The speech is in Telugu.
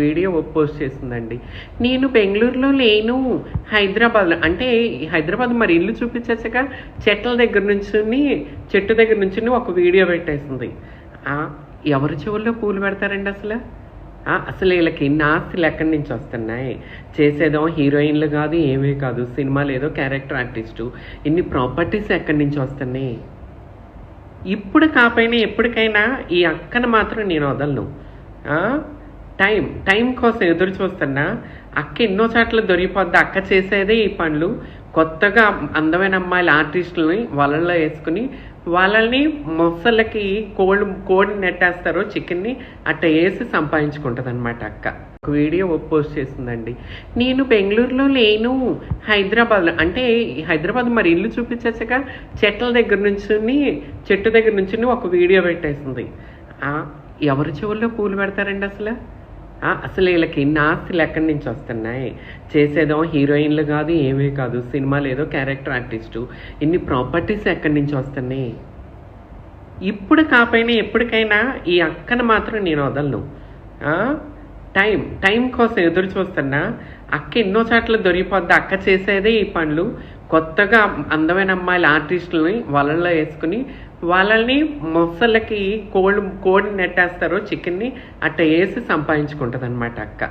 వీడియో పోస్ట్ చేసిందండి. నేను బెంగుళూరులో లేను, హైదరాబాద్లో. అంటే హైదరాబాద్ మరి ఇల్లు చూపించచ్చుగా, చెట్ల దగ్గర నుంచుని చెట్టు దగ్గర నుంచుని ఒక వీడియో పెట్టేసింది. ఎవరి చెవుల్లో పూలు పెడతారండి అసలు? అసలు వీళ్ళకి ఇన్ని ఆస్తులు ఎక్కడి నుంచి వస్తున్నాయి? చేసేదో హీరోయిన్లు కాదు, ఏమీ కాదు, సినిమాలు ఏదో క్యారెక్టర్ ఆర్టిస్టు. ఇన్ని ప్రాపర్టీస్ ఎక్కడి నుంచి వస్తున్నాయి? ఇప్పుడు కాకపోయినా ఎప్పటికైనా ఈ అక్కను మాత్రం నేను వదలను. టైం కోసం ఎదురు చూస్తున్నా. అక్క ఎన్నో చోట్ల దొరికిపోద్ది. అక్క చేసేదే ఈ పనులు. కొత్తగా అందమైన అమ్మాయిల ఆర్టిస్టులని వలల్లో వేసుకుని వాళ్ళని మొసళ్ళకి కోడిని నెట్టేస్తారో చికెన్ని అట్ట వేసి సంపాదించుకుంటుంది అనమాట అక్క. ఒక వీడియో పోస్ట్ చేసిందండి. నేను బెంగుళూరులో లేను, హైదరాబాద్లో. అంటే హైదరాబాద్ మరి ఇల్లు చూపించచ్చుగా, చెట్ల దగ్గర నుంచుని చెట్టు దగ్గర నుంచుని ఒక వీడియో పెట్టేసింది. ఎవరి చెవుల్లో పూలు పెడతారండి అసలు? అసలు వీళ్ళకి ఇన్ని ఆస్తులు ఎక్కడి నుంచి వస్తున్నాయి? చేసేదో హీరోయిన్లు కాదు, ఏమీ కాదు, సినిమాలు ఏదో క్యారెక్టర్ ఆర్టిస్టు. ఇన్ని ప్రాపర్టీస్ ఎక్కడి నుంచి వస్తున్నాయి? ఇప్పుడు కాకపోయినా ఎప్పటికైనా ఈ అక్కను మాత్రం నేను వదలను. టైం కోసం ఎదురు చూస్తున్నా. అక్క ఎన్నో చోట్ల దొరికిపోద్ది. అక్క చేసేదే ఈ పనులు. కొత్తగా అందమైన అమ్మాయిల ఆర్టిస్టులని వలల్లో వేసుకుని వాళ్ళని మొసళ్ళకి కోడిని నెట్టేస్తారో చికెన్ని అట్ట వేసి సంపాదించుకుంటుంది అనమాట అక్క.